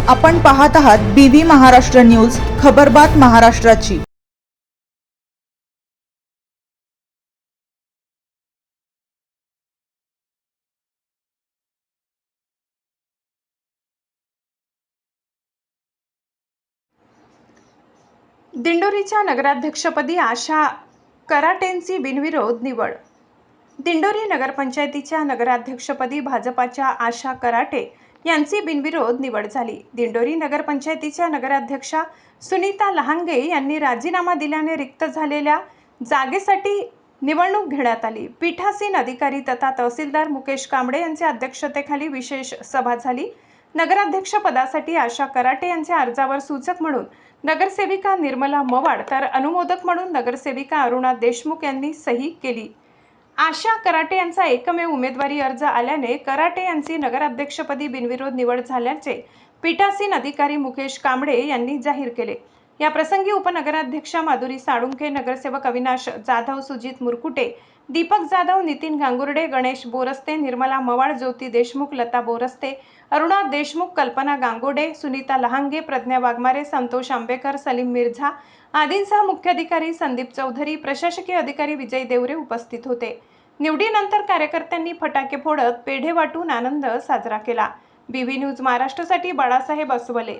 आपण पाहत आहात BV महाराष्ट्र न्यूज, खबरबात महाराष्ट्राची। दिंडोरीच्या नगराध्यक्षपदी आशा कराटेंची बिनविरोध निवड। दिंडोरी नगरपंचायतीच्या नगराध्यक्षपदी भाजपाच्या आशा कराटे यांची बिनविरोध निवड झाली। दिंडोरी नगरपंचायतीच्या नगराध्यक्षा सुनीता लहांगे यांनी राजीनामा दिल्याने रिक्त झालेल्या जागेसाठी निवडणूक घेण्यात आली। पीठासीन अधिकारी तथा तहसीलदार मुकेश कांबळे यांच्या अध्यक्षतेखाली विशेष सभा झाली। नगराध्यक्ष पदासाठी आशा कराटे यांच्या अर्जावर सूचक म्हणून नगरसेविका निर्मला मवाड तर अनुमोदक म्हणून नगरसेविका अरुणा देशमुख यांनी सही केली। आशा कराटे यांचा एकमेव उमेदवारी अर्ज आल्याने कराटे यांची नगराध्यक्षपदी बिनविरोध निवड झाल्याचे पीठासीन अधिकारी मुकेश कांबळे यांनी जाहीर केले। या प्रसंगी उपनगराध्यक्षा माधुरी साळुंखे, नगरसेवक अविनाश जाधव, सुजित मुरकुटे, दीपक जाधव, नितीन गांगुर्डे, गणेश बोरस्ते, निर्मला मवाड, ज्योती देशमुख, लता बोरस्ते, अरुणा देशमुख, कल्पना गांगोडे, सुनीता लहांगे, प्रज्ञा वाघमारे, संतोष आंबेकर, सलीम मिर्झा आदींसह मुख्याधिकारी संदीप चौधरी, प्रशासकीय अधिकारी विजय देवरे उपस्थित होते। निवडीनंतर कार्यकर्त्यांनी फटाके फोडत पेढे वाटून आनंद साजरा केला। BV न्यूज महाराष्ट्रासाठी बाळासाहेब अस्वले।